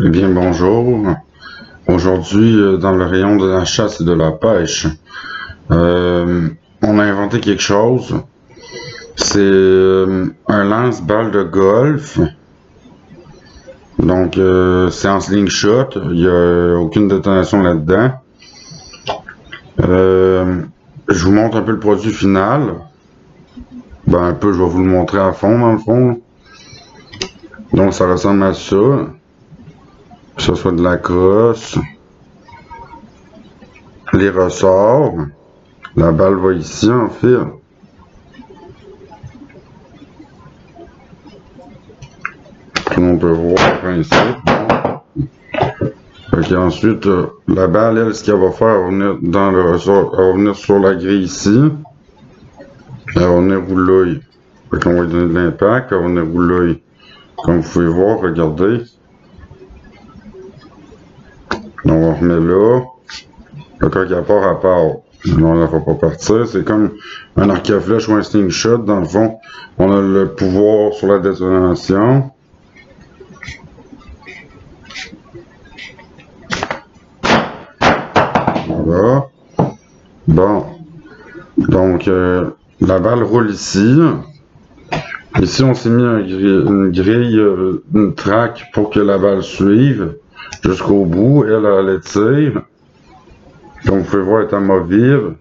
Eh bien, bonjour. Aujourd'hui, dans le rayon de la chasse et de la pêche, on a inventé quelque chose. C'est un lance-balle de golf. Donc, c'est en slingshot. Il n'y a aucune détonation là-dedans. Je vous montre un peu le produit final. Ben, un peu, je vais vous le montrer à fond, dans le fond. Donc, ça ressemble à ça. Que ce soit de la crosse, les ressorts, la balle va ici en fait. Comme on peut voir le principe. Fait ensuite, la balle, elle, ce qu'elle va faire, elle va venir dans le ressort, elle va venir sur la grille ici. Elle va venir rouler. Fait qu'on va lui donner de l'impact, elle va venir rouler. Comme vous pouvez voir, regardez. Donc on remet là. Le coq à part, on ne la fait pas partir. C'est comme un arc à flèche ou un slingshot. Dans le fond, on a le pouvoir sur la détonation. Voilà. Bon. Donc, la balle roule ici. Ici, on s'est mis une grille, une traque pour que la balle suive jusqu'au bout. Elle tire. Comme vous pouvez voir, elle est amovible.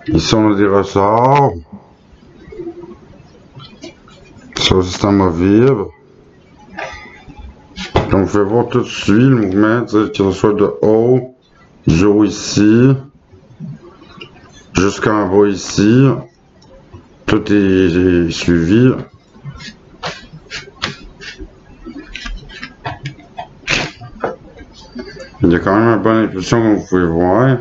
Ici, on a des ressorts. Ça aussi, c'est amovible. Comme vous pouvez voir, tout suit le mouvement, que ce soit de haut, du haut ici, jusqu'en bas ici. Tout est suivi. Il y a quand même une bonne impulsion, comme vous pouvez voir.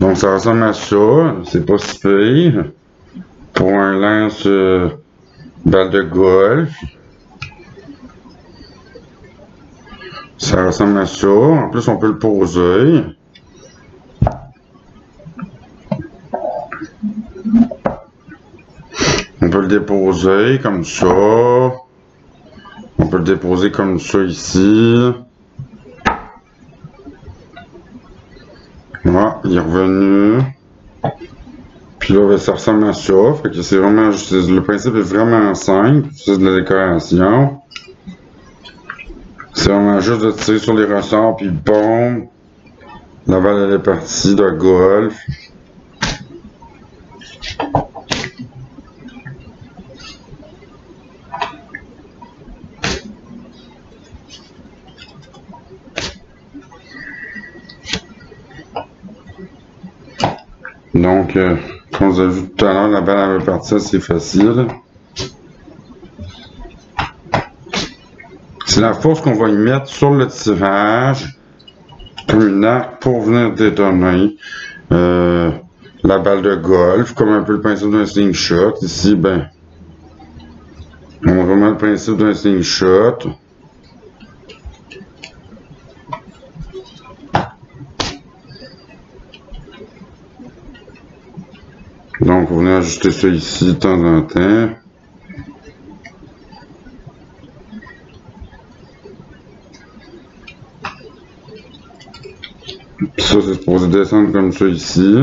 Donc ça ressemble à ça, c'est pas si pire pour un lance balle de golf. Ça ressemble à ça, en plus on peut le poser. On peut le déposer comme ça. On peut le déposer comme ça ici. Voilà, il est revenu. Puis là, ben, ça ressemble à ça. Fait que c'est vraiment, le principe est vraiment simple. C'est de la décoration. C'est vraiment juste de tirer sur les ressorts, puis boum. La balle, elle est partie de golf. Donc, comme vous avez vu tout à l'heure, la balle avait parti, c'est facile. C'est la force qu'on va y mettre sur le tirage, comme une arc pour venir détonner la balle de golf, comme un peu le principe d'un slingshot. Ici, ben, on a vraiment le principe d'un slingshot. Donc, on va ajuster ça ici de temps en temps. Ça, c'est supposé descendre comme ça ici.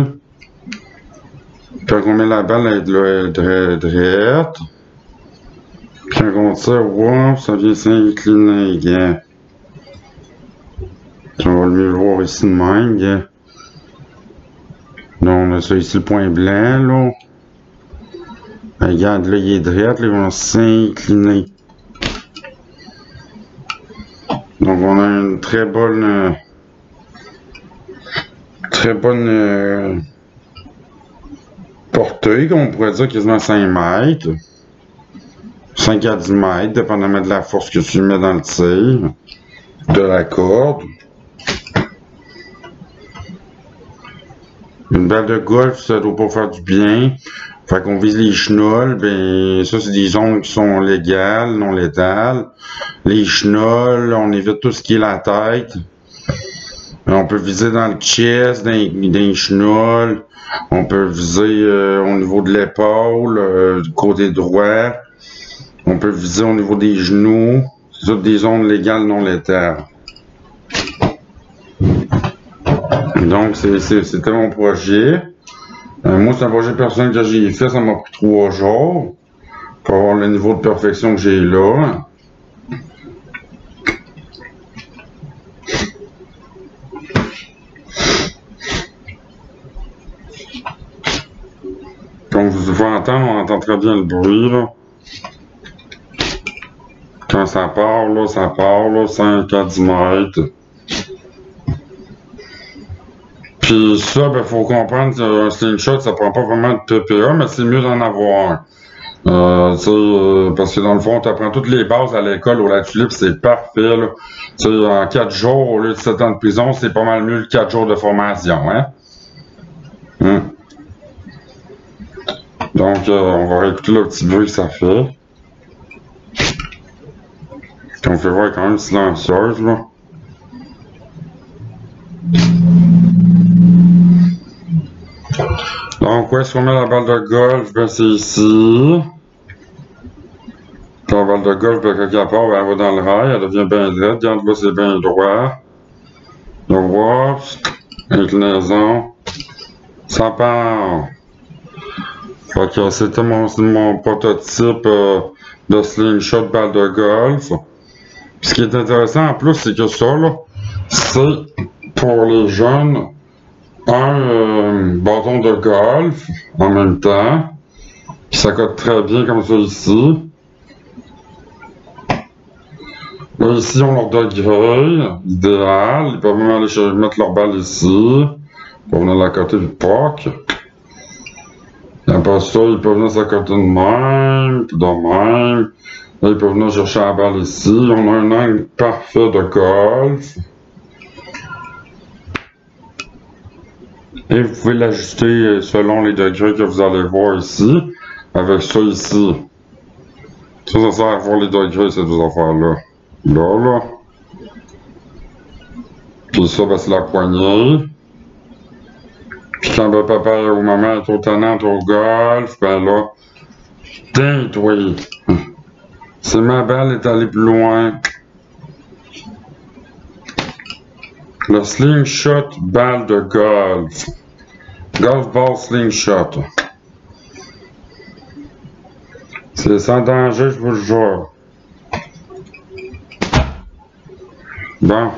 Quand on met la balle, elle est droite. Quand on tire, wow, ça vient s'incliner, gars. On va mieux le voir ici de même, gars. Donc, on a ça ici, le point blanc, là. Regarde, là, il est droit, là, ils vont s'incliner. Donc, on a une très bonne portée, on pourrait dire quasiment 5 mètres. 5 à 10 mètres, dépendamment de la force que tu mets dans le tir, de la corde. Une balle de golf, ça doit pas faire du bien. Fait qu'on vise les chenolles, ben ça c'est des zones qui sont légales, non létales. Les chenolles, on évite tout ce qui est la tête. On peut viser dans le chest, dans les chenolles. On peut viser au niveau de l'épaule, du côté droit. On peut viser au niveau des genoux. C'est toutes des zones légales non létales. Donc, c'était mon projet. Moi, c'est un projet personnel que j'ai fait. Ça m'a pris 3 jours pour avoir le niveau de perfection que j'ai là. Comme vous pouvez entendre, on entend très bien le bruit, là. Quand ça part, là, 5 à 10 mètres. Puis ça, ben, faut comprendre qu'un slingshot, ça prend pas vraiment de PPA, mais c'est mieux d'en avoir un. Parce que dans le fond, tu apprends toutes les bases à l'école au lac Philippe, c'est parfait, là. En 4 jours, au lieu de 7 ans de prison, c'est pas mal mieux que 4 jours de formation, hein? Donc, on va réécouter le petit bruit que ça fait. Comme vous pouvez voir, elle est quand même silencieuse, là. Donc, où est-ce qu'on met la balle de golf? Ben, c'est ici. La balle de golf, ben, quand elle part, ben, elle va dans le rail, elle devient bien droite. Regarde, là, c'est bien droit. Donc, oups, inclinaison. Ça part. Fait que c'était mon prototype de slingshot balle de golf. Puis ce qui est intéressant en plus, c'est que ça, là, c'est pour les jeunes un bâton de golf en même temps. Puis ça cote très bien comme ça ici. Là, ici, on leur degré, idéal. Ils peuvent même aller mettre leur balle ici. Ils peuvent venir de la côté du puck. Et après ça, ils peuvent venir s'accoter de même, puis de même. Là, ils peuvent venir chercher la balle ici. On a un angle parfait de golf. Et vous pouvez l'ajuster selon les degrés que vous allez voir ici. Avec ça ici. Ça sert à voir les degrés, ces deux affaires-là. Là. Puis ça, ben, c'est la poignée. Puis quand le papa ou maman est au tannante au golf, ben là, tinte, oui. Si ma balle est allée plus loin. Le slingshot balle de golf. Golf ball slingshot. C'est sans danger, je vous le jure. Bon.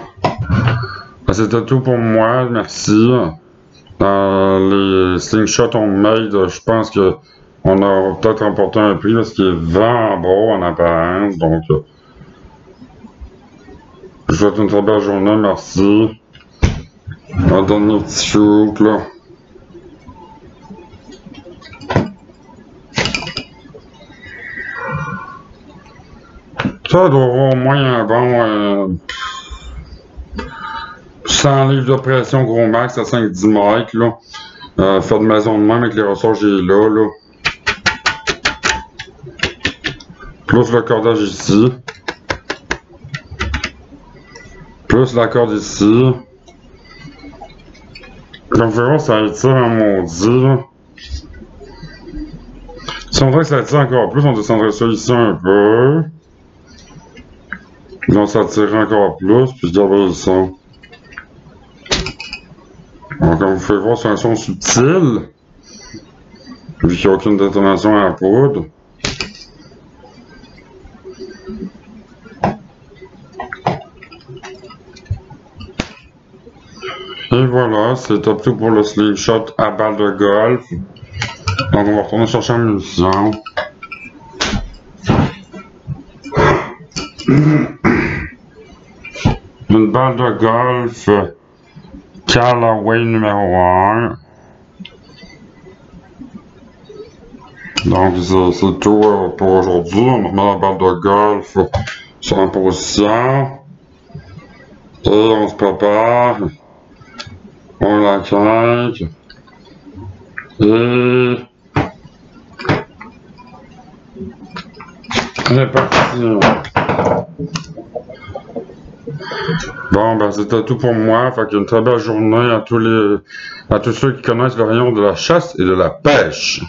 Ben, c'était tout pour moi, merci. Les slingshots homemade, je pense que on a peut-être remporté un prix, parce qu'il est vraiment beau en apparence, donc je vous souhaite une très belle journée, merci. On va donner un petit shoot, là. Ça doit avoir au moins un bon 100 livres de pression gros max à 5-10 mètres, là. Faire de maison de même avec les ressorts j'ai là. Plus le cordage ici. Plus la corde ici. Comme vous pouvez voir, ça étire en maudit, là. Si on voudrait que ça étire encore plus, on descendrait ça ici un peu. Donc ça tire encore plus, puis je garderai le son. Donc, comme vous pouvez voir, c'est un son subtil, vu qu'il n'y a aucune détonation à la poudre. Et voilà, c'est top tout pour le slingshot à balle de golf. Donc on va retourner chercher la munition. Une balle de golf Callaway numéro 1. Donc c'est tout pour aujourd'hui. On remet la balle de golf sur la position. Et on se prépare. On la craque. Et c'est parti. Bon, ben c'était tout pour moi. Fait qu'une très belle journée à tous ceux qui connaissent le rayon de la chasse et de la pêche.